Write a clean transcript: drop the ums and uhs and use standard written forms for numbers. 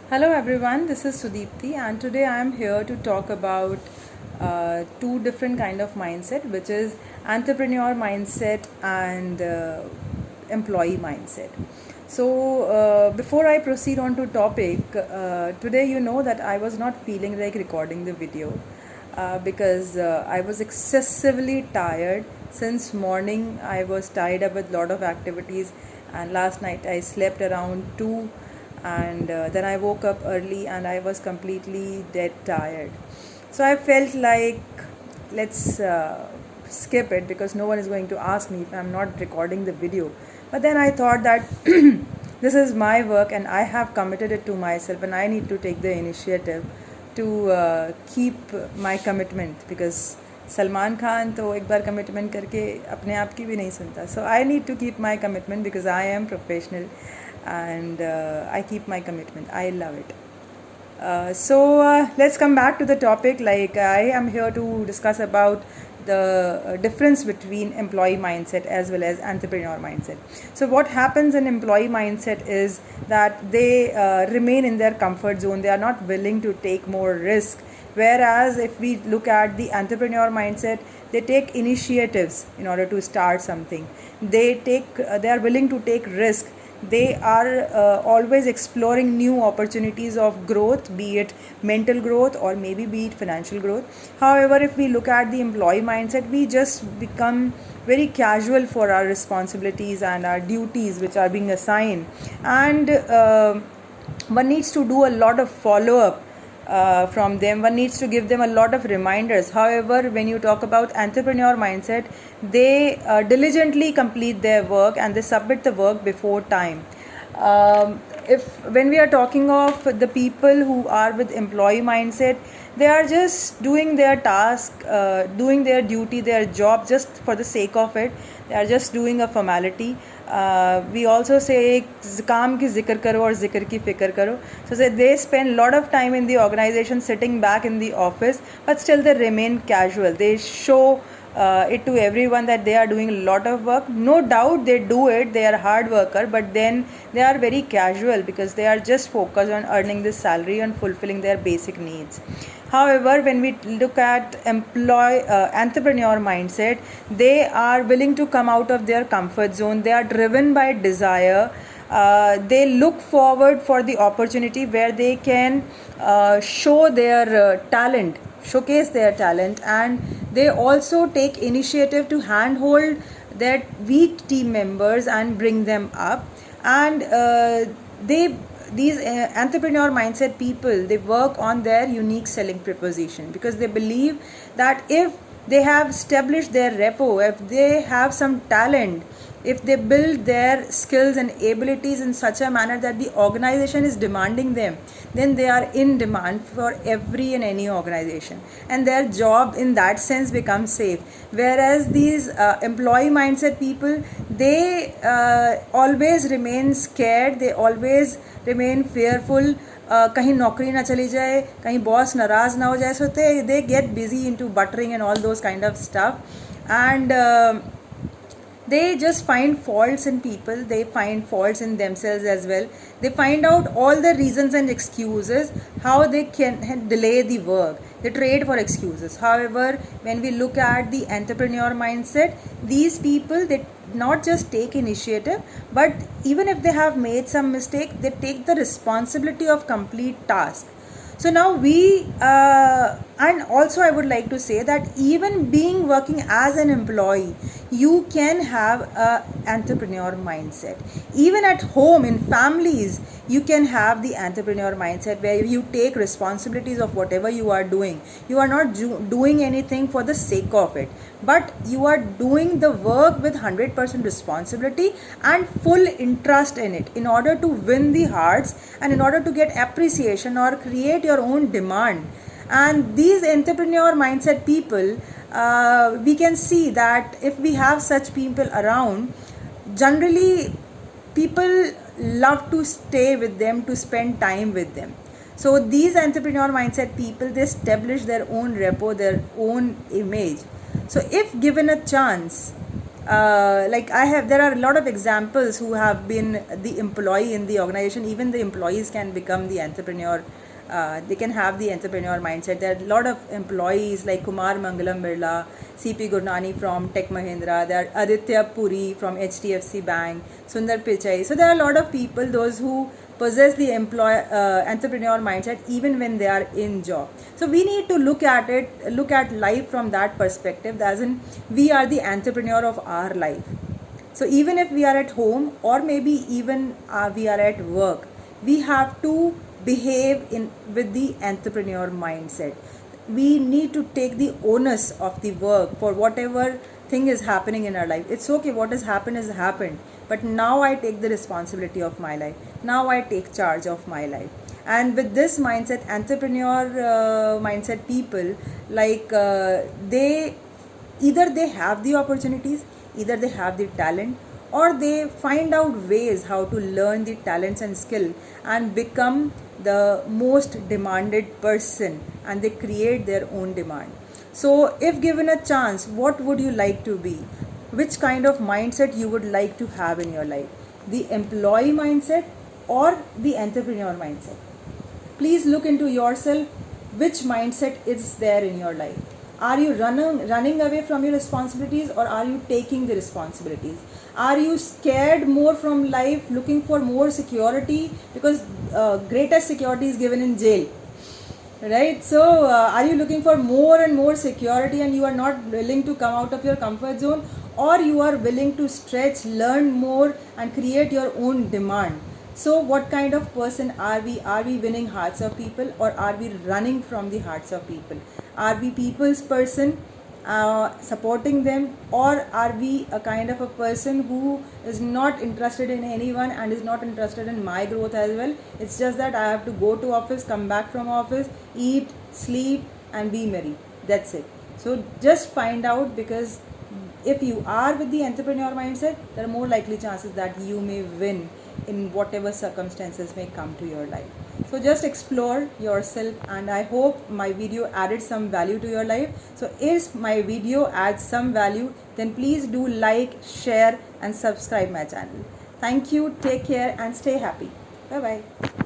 Hello everyone, this is Sudeepti and today I am here to talk about two different kind of mindset, which is entrepreneur mindset and employee mindset. So before I proceed on to topic, today you know that I was not feeling like recording the video because I was excessively tired. Since morning I was tied up with lot of activities, and last night I slept around 2, and then I woke up early and I was completely dead tired. So I felt like let's skip it because no one is going to ask me if I'm not recording the video. But then I thought that this is my work and I have committed it to myself, and I need to take the initiative to keep my commitment, because Salman Khan तो एक बार commitment करके अपने आप की भी नहीं सुनता. So I need to keep my commitment because I am professional and I keep my commitment. I love it. So let's come back to the topic. Like, I am here to discuss about the difference between employee mindset as well as entrepreneur mindset. So what happens in employee mindset is that they remain in their comfort zone. They are not willing to take more risk. Whereas if we look at the entrepreneur mindset, they take initiatives in order to start something. They are willing to take risk. They are always exploring new opportunities of growth, be it mental growth or maybe be it financial growth. However, if we look at the employee mindset, we just become very casual for our responsibilities and our duties which are being assigned, and one needs to do a lot of follow up from them. One needs to give them a lot of reminders. However, when you talk about entrepreneur mindset, they diligently complete their work and they submit the work before time. If when we are talking of the people who are with employee mindset, they are just doing their task, doing their duty, their job just for the sake of it. They are just doing a formality. We also say काम की जिक्र करो और जिक्र की फिक्र करो. So they spend lot of time in the organization, sitting back in the office, but still they remain casual. They show it to everyone that they are doing a lot of work. No doubt they do it, they are hard worker, but then they are very casual because they are just focused on earning this salary and fulfilling their basic needs. However, when we look at entrepreneur mindset, they are willing to come out of their comfort zone. They are driven by desire. They look forward for the opportunity where they can show their talent, showcase their talent, and they also take initiative to handhold their weak team members and bring them up. And these entrepreneur mindset people, they work on their unique selling proposition because they believe that if they have established their repo, if they have some talent, if they build their skills and abilities in such a manner that the organization is demanding them, then they are in demand for every and any organization, and their job in that sense becomes safe. Whereas these employee mindset people, they always remain scared, they always remain fearful. कहीं नौकरी ना चली जाए, कहीं boss नाराज़ ना हो जाए. So they get busy into buttering and all those kind of stuff, and they just find faults in people, they find faults in themselves as well. They find out all the reasons and excuses how they can delay the work. They trade for excuses. However, when we look at the entrepreneur mindset, these people, they not just take initiative, but even if they have made some mistake, they take the responsibility of complete task. So now and also I would like to say that even being working as an employee, you can have a entrepreneur mindset. Even at home, in families, you can have the entrepreneur mindset where you take responsibilities of whatever you are doing. You are not doing anything for the sake of it, but you are doing the work with 100% responsibility and full interest in it in order to win the hearts and in order to get appreciation or create your own demand. And these entrepreneur mindset people, we can see that if we have such people around, generally people love to stay with them, to spend time with them. So these entrepreneur mindset people, they establish their own repo, their own image. So if given a chance, like there are a lot of examples who have been the employee in the organization. Even the employees can become the entrepreneur. They can have the entrepreneur mindset. There are a lot of employees like Kumar Mangalam Birla, CP Gurnani from Tech Mahindra, there are Aditya Puri from HDFC Bank, Sundar Pichai. So there are a lot of people, those who possess the entrepreneur mindset even when they are in job. So we need to look at life from that perspective, as in we are the entrepreneur of our life. So even if we are at home, or maybe even we are at work, we have to behave with the entrepreneur mindset. We need to take the onus of the work for whatever thing is happening in our life. It's okay, what has happened, but now I take the responsibility of my life. Now I take charge of my life. And with this mindset, entrepreneur mindset people, like they have the opportunities, either they have the talent, or they find out ways how to learn the talents and skill and become the most demanded person, and they create their own demand. So if given a chance, what would you like to be? Which kind of mindset you would like to have in your life? The employee mindset or the entrepreneur mindset? Please look into yourself, which mindset is there in your life. Are you running away from your responsibilities, or are you taking the responsibilities? Are you scared more from life, looking for more security, because greatest security is given in jail, right? So are you looking for more and more security and you are not willing to come out of your comfort zone, or you are willing to stretch, learn more and create your own demand? So what kind of person are we? Are we winning hearts of people, or are we running from the hearts of people? Are we people's person, supporting them, or are we a kind of a person who is not interested in anyone and is not interested in my growth as well? It's just that I have to go to office, come back from office, eat, sleep and be merry. That's it. So just find out, because if you are with the entrepreneur mindset, there are more likely chances that you may win in whatever circumstances may come to your life. So just explore yourself, and I hope my video added some value to your life. So if my video adds some value, then please do like, share and subscribe my channel. Thank you, take care and stay happy. Bye bye.